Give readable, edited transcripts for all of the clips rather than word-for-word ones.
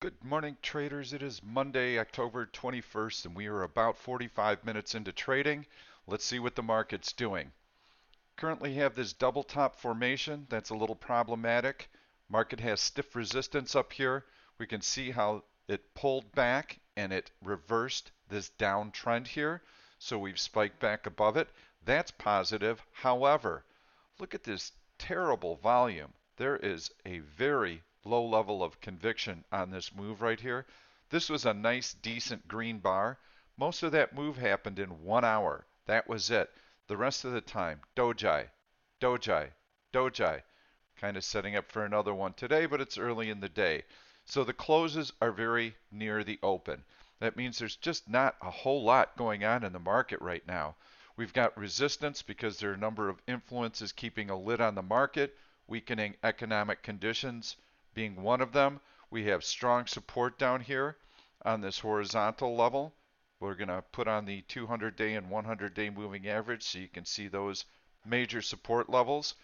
Good morning, traders. It is Monday, October 21st, and we are about 45 minutes into trading. Let's see what the market's doing. Currently have this double top formation that's a little problematic. Market has stiff resistance up here. We can see how it pulled back and it reversed this downtrend here. So we've spiked back above it. That's positive. However, look at this terrible volume. There is a very low level of conviction on this move right here. This was a nice, decent green bar. Most of that move happened in 1 hour. That was it. The rest of the time, doji, doji, doji. Kind of setting up for another one today, but it's early in the day. So the closes are very near the open. That means there's just not a whole lot going on in the market right now. We've got resistance because there are a number of influences keeping a lid on the market, weakening economic conditions being one of them. We have strong support down here on this horizontal level. We're going to put on the 200-day and 100-day moving average so you can see those major support levels.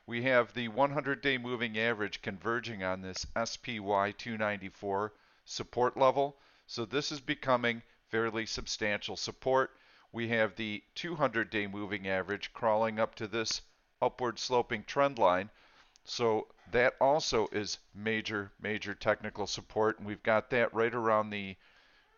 We have the 100-day moving average converging on this SPY 294 support level. So this is becoming fairly substantial support. We have the 200-day moving average crawling up to this upward sloping trend line. So that also is major technical support, and we've got that right around the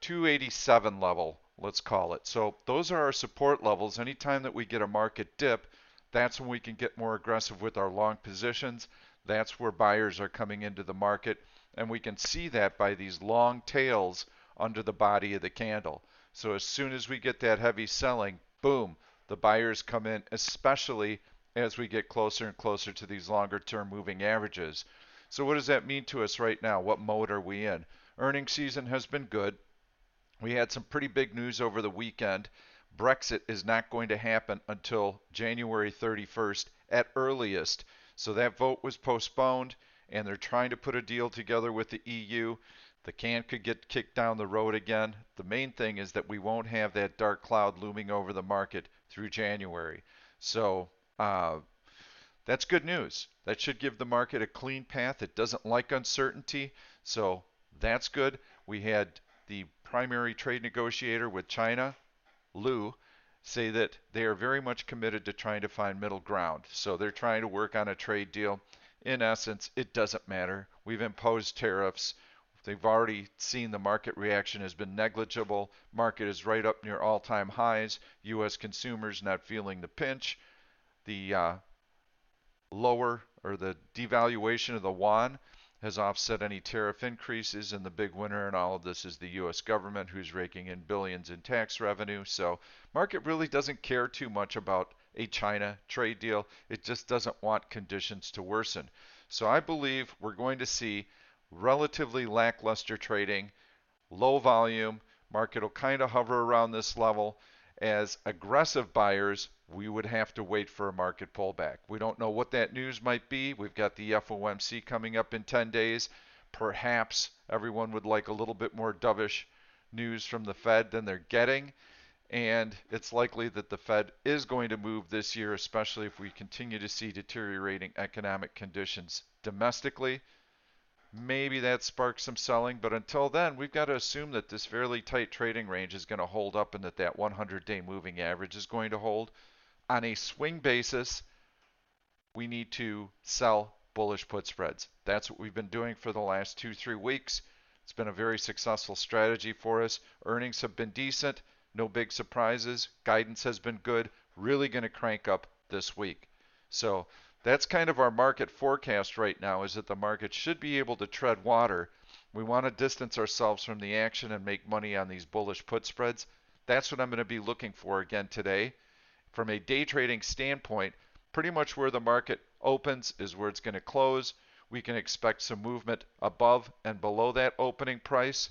287 level, let's call it. So those are our support levels. Anytime that we get a market dip, that's when we can get more aggressive with our long positions. That's where buyers are coming into the market, and we can see that by these long tails under the body of the candle. So as soon as we get that heavy selling, boom, the buyers come in, especially as we get closer and closer to these longer term moving averages. So what does that mean to us right now? What mode are we in? Earnings season has been good. We had some pretty big news over the weekend. Brexit is not going to happen until January 31st at earliest. So that vote was postponed, and they're trying to put a deal together with the EU. The can could get kicked down the road again. The main thing is that we won't have that dark cloud looming over the market through January. So that's good news. That should give the market a clean path. It doesn't like uncertainty, so that's good. We had the primary trade negotiator with China, Liu, say that they are very much committed to trying to find middle ground. So they're trying to work on a trade deal. In essence, it doesn't matter. We've imposed tariffs. They've already seen the market reaction has been negligible. Market is right up near all-time highs. U.S. consumers not feeling the pinch. The lower or the devaluation of the yuan has offset any tariff increases, and the big winner in all of this is the U.S. government, who's raking in billions in tax revenue. So market really doesn't care too much about a China trade deal. It just doesn't want conditions to worsen. So I believe we're going to see relatively lackluster trading, low volume. Market will kind of hover around this level. As aggressive buyers, we would have to wait for a market pullback. We don't know what that news might be. We've got the FOMC coming up in 10 days. Perhaps everyone would like a little bit more dovish news from the Fed than they're getting. And it's likely that the Fed is going to move this year, especially if we continue to see deteriorating economic conditions domestically. Maybe that sparks some selling, but until then, we've got to assume that this fairly tight trading range is going to hold up and that that 100-day moving average is going to hold. On a swing basis, we need to sell bullish put spreads. That's what we've been doing for the last 2-3 weeks. It's been a very successful strategy for us. Earnings have been decent, no big surprises. Guidance has been good. Really going to crank up this week. So that's kind of our market forecast right now, is that the market should be able to tread water. We want to distance ourselves from the action and make money on these bullish put spreads. That's what I'm going to be looking for again today. From a day trading standpoint, pretty much where the market opens is where it's going to close. We can expect some movement above and below that opening price,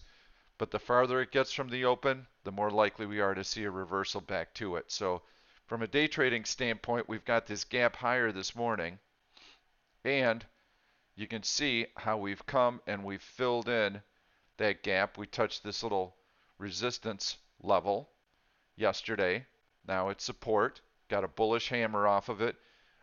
but the farther it gets from the open, the more likely we are to see a reversal back to it. So from a day trading standpoint, we've got this gap higher this morning, and you can see how we've come and we've filled in that gap. We touched this little resistance level yesterday. Now it's support. Got a bullish hammer off of it.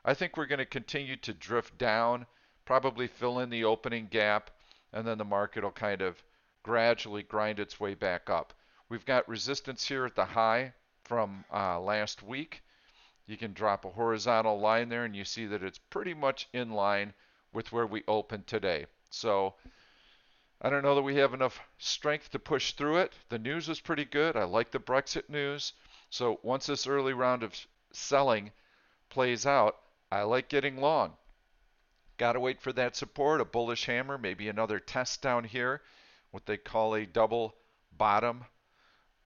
I think we're going to continue to drift down, probably fill in the opening gap, and then the market will kind of gradually grind its way back up. We've got resistance here at the high from last week. You can drop a horizontal line there and you see that it's pretty much in line with where we opened today. So I don't know that we have enough strength to push through it. The news was pretty good. I like the Brexit news. So once this early round of selling plays out, I like getting long. Got to wait for that support, a bullish hammer, maybe another test down here, what they call a double bottom.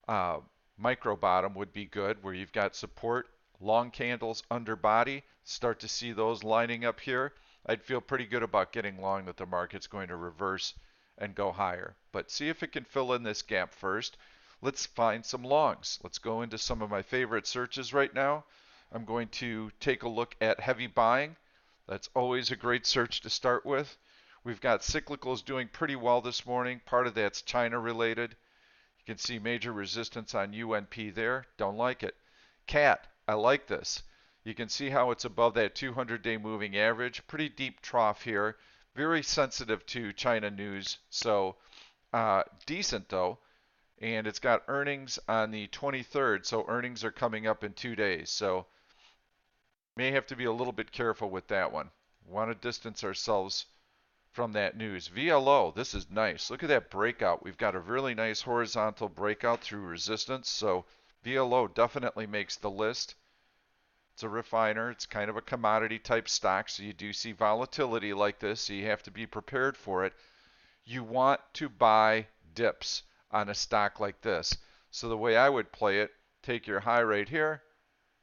Uh, Micro bottom would be good, where you've got support, long candles under body. Start to see those lining up here. I'd feel pretty good about getting long that the market's going to reverse and go higher. But see if it can fill in this gap first. Let's find some longs. Let's go into some of my favorite searches right now. I'm going to take a look at heavy buying. That's always a great search to start with. We've got cyclicals doing pretty well this morning. Part of that's China related. You can see major resistance on UNP there. Don't like it. CAT, I like this. You can see how it's above that 200-day moving average. Pretty deep trough here. Very sensitive to China news. So decent though. And it's got earnings on the 23rd. So earnings are coming up in 2 days. So may have to be a little bit careful with that one. Want to distance ourselves from that news. VLO, this is nice. Look at that breakout. We've got a really nice horizontal breakout through resistance. So VLO definitely makes the list. It's a refiner. It's kind of a commodity type stock. So you do see volatility like this. So you have to be prepared for it. You want to buy dips on a stock like this. So the way I would play it, take your high right here,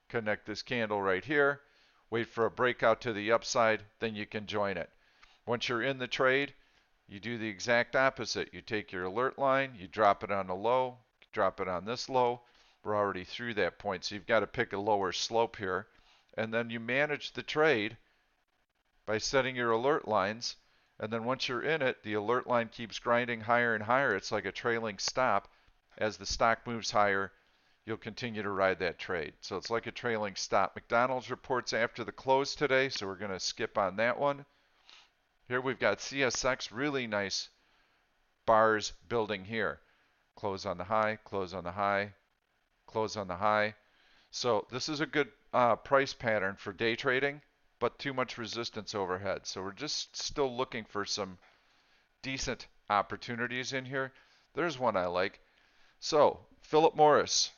connect this candle right here, wait for a breakout to the upside, then you can join it. Once you're in the trade, you do the exact opposite. You take your alert line, you drop it on the low, drop it on this low. We're already through that point, so you've got to pick a lower slope here. And then you manage the trade by setting your alert lines. And then once you're in it, the alert line keeps grinding higher and higher. It's like a trailing stop. As the stock moves higher, you'll continue to ride that trade. So it's like a trailing stop. McDonald's reports after the close today, so we're going to skip on that one. Here we've got CSX, really nice bars building here. Close on the high, close on the high, close on the high. So this is a good price pattern for day trading, but too much resistance overhead. So we're just still looking for some decent opportunities in here. There's one I like. So Philip Morris,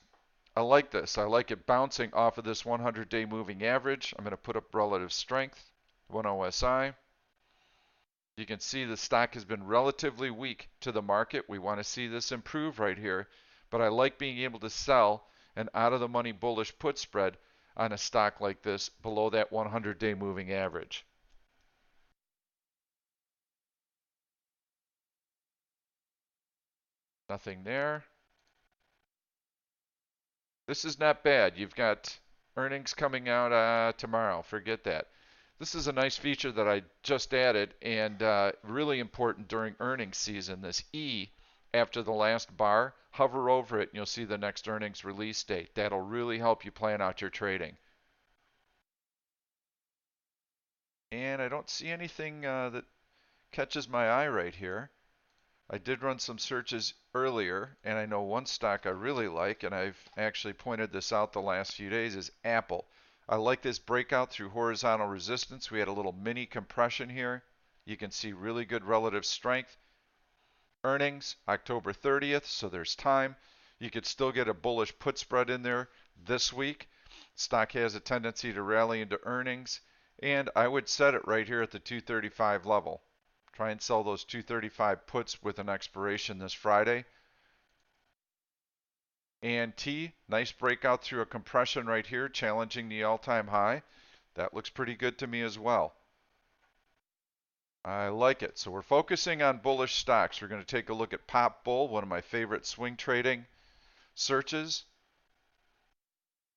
I like this. I like it bouncing off of this 100-day moving average. I'm going to put up relative strength, 1 OSI. You can see the stock has been relatively weak to the market. We want to see this improve right here. But I like being able to sell an out-of-the-money bullish put spread on a stock like this below that 100-day moving average. Nothing there. This is not bad. You've got earnings coming out tomorrow. Forget that. This is a nice feature that I just added and really important during earnings season. This E after the last bar, hover over it and you'll see the next earnings release date. That'll really help you plan out your trading. And I don't see anything that catches my eye right here. I did run some searches earlier, and I know one stock I really like, and I've actually pointed this out the last few days, is Apple. I like this breakout through horizontal resistance. We had a little mini compression here. You can see really good relative strength. Earnings, October 30th, so there's time. You could still get a bullish put spread in there this week. Stock has a tendency to rally into earnings, and I would set it right here at the 235 level. Try and sell those 235 puts with an expiration this Friday. And T, nice breakout through a compression right here, challenging the all-time high. That looks pretty good to me as well. I like it. So we're focusing on bullish stocks. We're going to take a look at Pop Bull, one of my favorite swing trading searches.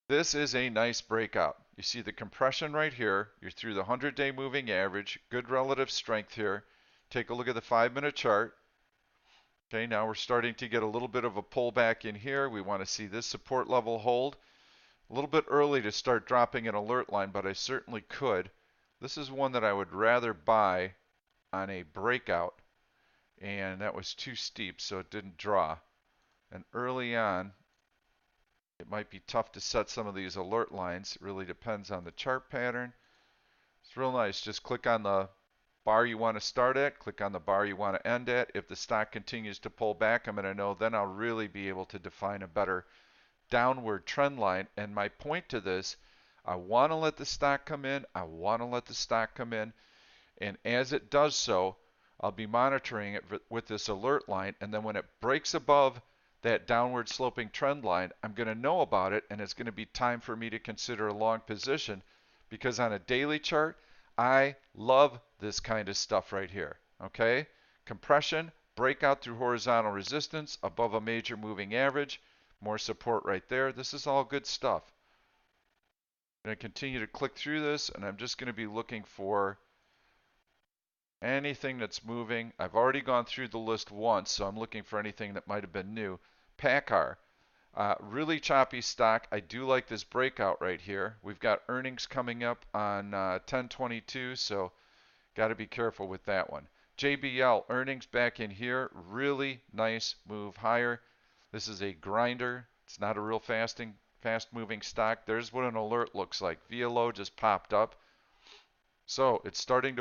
This is a nice breakout. You see the compression right here. You're through the 100-day moving average. Good relative strength here. Take a look at the 5-minute chart. Okay, now we're starting to get a little bit of a pullback in here. We want to see this support level hold. A little bit early to start dropping an alert line, but I certainly could. This is one that I would rather buy on a breakout and that was too steep, so it didn't draw. And early on, it might be tough to set some of these alert lines. It really depends on the chart pattern. It's real nice. Just click on the bar you want to start at, click on the bar you want to end at. If the stock continues to pull back, I'm going to know, then I'll really be able to define a better downward trend line. And my point to this, I want to let the stock come in. I want to let the stock come in. And as it does so, I'll be monitoring it with this alert line. And then when it breaks above that downward sloping trend line, I'm going to know about it. And it's going to be time for me to consider a long position, because on a daily chart, I love this kind of stuff right here. Okay? Compression, breakout through horizontal resistance above a major moving average, more support right there. This is all good stuff. I'm going to continue to click through this, and I'm just going to be looking for anything that's moving. I've already gone through the list once, so I'm looking for anything that might have been new. PACCAR, really choppy stock. I do like this breakout right here. We've got earnings coming up on 10/22, so got to be careful with that one. JBL, earnings back in here. Really nice move higher. This is a grinder. It's not a real fast moving stock. There's what an alert looks like. VLO just popped up. So it's starting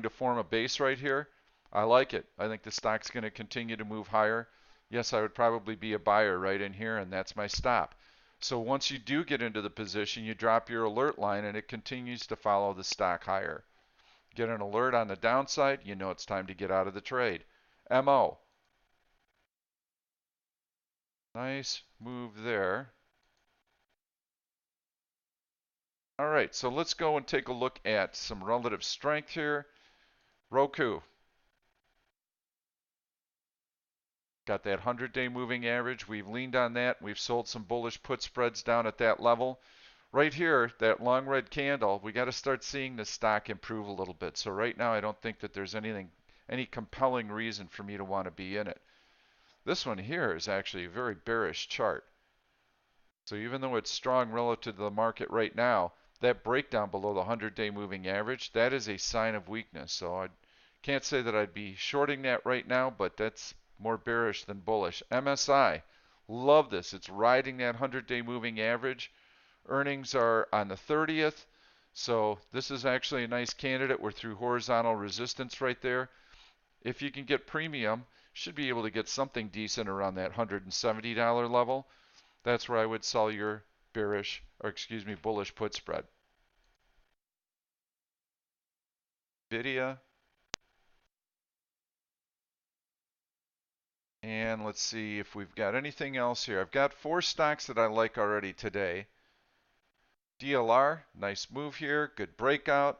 to form a base right here. I like it. I think the stock's going to continue to move higher. Yes, I would probably be a buyer right in here, and that's my stop. So once you do get into the position, you drop your alert line, and it continues to follow the stock higher. Get an alert on the downside, you know it's time to get out of the trade. MO. Nice move there. All right, so let's go and take a look at some relative strength here. Roku. Got that 100-day moving average. We've leaned on that. We've sold some bullish put spreads down at that level. Right here, that long red candle, we got to start seeing the stock improve a little bit. So right now, I don't think that there's any compelling reason for me to want to be in it. This one here is actually a very bearish chart. So even though it's strong relative to the market right now, that breakdown below the 100-day moving average, that is a sign of weakness. So I can't say that I'd be shorting that right now, but that's more bearish than bullish. MSI, love this. It's riding that 100-day moving average. Earnings are on the 30th. So this is actually a nice candidate. We're through horizontal resistance right there. If you can get premium, should be able to get something decent around that $170 level. That's where I would sell your bullish put spread. Nvidia. And let's see if we've got anything else here. I've got 4 stocks that I like already today. DLR, nice move here, good breakout.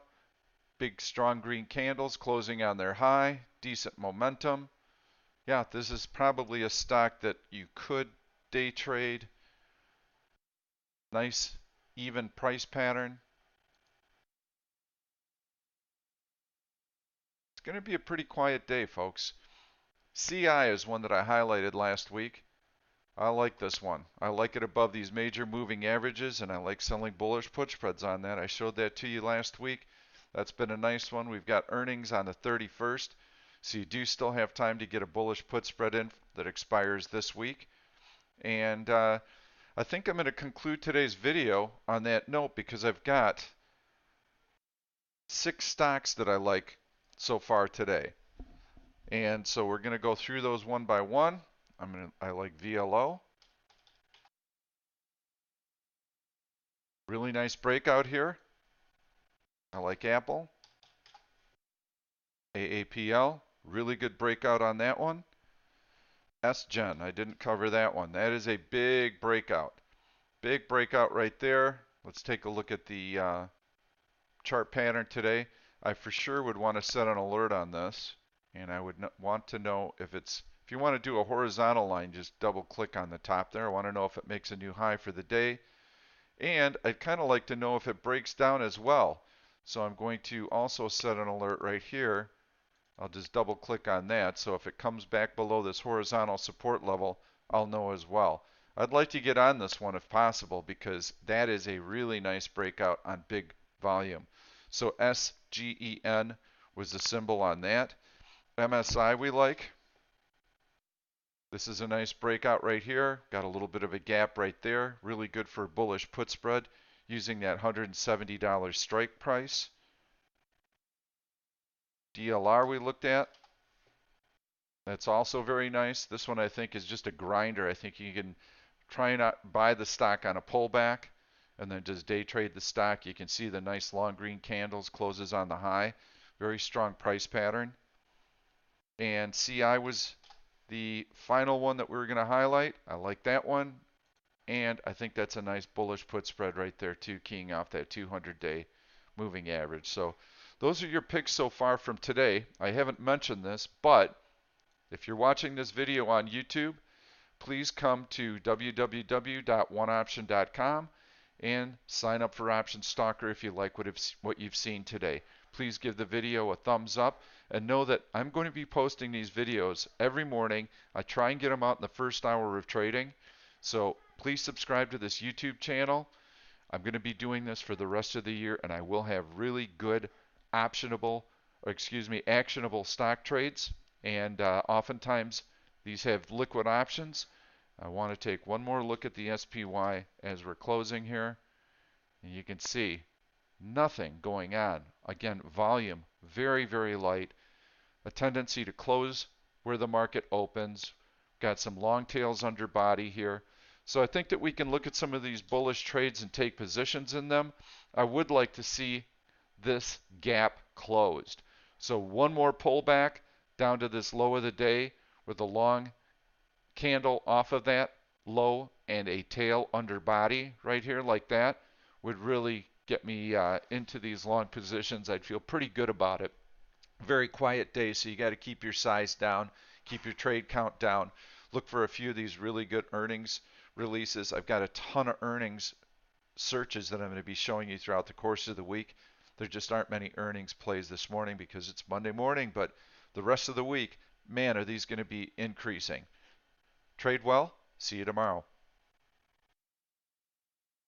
Big strong green candles closing on their high, decent momentum. Yeah, this is probably a stock that you could day trade. Nice even price pattern. It's going to be a pretty quiet day, folks. CI is one that I highlighted last week. I like this one. I like it above these major moving averages, and I like selling bullish put spreads on that. I showed that to you last week. That's been a nice one. We've got earnings on the 31st, so you do still have time to get a bullish put spread in that expires this week. And I think I'm going to conclude today's video on that note, because I've got 6 stocks that I like so far today. And so we're going to go through those one by one. I like VLO. Really nice breakout here. I like Apple. AAPL, really good breakout on that one. SGen, I didn't cover that one. That is a big breakout. Big breakout right there. Let's take a look at the chart pattern today. I for sure would want to set an alert on this, and I would want to know if you want to do a horizontal line, just double click on the top there. I want to know if it makes a new high for the day. And I'd kind of like to know if it breaks down as well. So I'm going to also set an alert right here. I'll just double click on that. So if it comes back below this horizontal support level, I'll know as well. I'd like to get on this one if possible, because that is a really nice breakout on big volume. So SGEN was the symbol on that. MSI we like. This is a nice breakout right here. Got a little bit of a gap right there. Really good for bullish put spread using that $170 strike price. DLR we looked at. That's also very nice. This one I think is just a grinder. I think you can try and not buy the stock on a pullback and then just day trade the stock. You can see the nice long green candles, closes on the high. Very strong price pattern. And CI was the final one that we were going to highlight. I like that one. And I think that's a nice bullish put spread right there too, keying off that 200-day moving average. So those are your picks so far from today. I haven't mentioned this, but if you're watching this video on YouTube, please come to www.oneoption.com and sign up for Option Stalker if you like what you've seen today. Please give the video a thumbs up and know that I'm going to be posting these videos every morning. I try and get them out in the first hour of trading. So please subscribe to this YouTube channel. I'm going to be doing this for the rest of the year, and I will have really good actionable stock trades. And oftentimes these have liquid options. I want to take one more look at the SPY as we're closing here. And you can see nothing going on. Again, volume very, very light. A tendency to close where the market opens. Got some long tails under body here. So I think that we can look at some of these bullish trades and take positions in them. I would like to see this gap closed. So one more pullback down to this low of the day with a long candle off of that low and a tail under body right here like that would really get me into these long positions. I'd feel pretty good about it. Very quiet day, so you got to keep your size down, keep your trade count down. Look for a few of these really good earnings releases. I've got a ton of earnings searches that I'm going to be showing you throughout the course of the week. There just aren't many earnings plays this morning because it's Monday morning, but the rest of the week, man, are these going to be increasing. Trade well. See you tomorrow.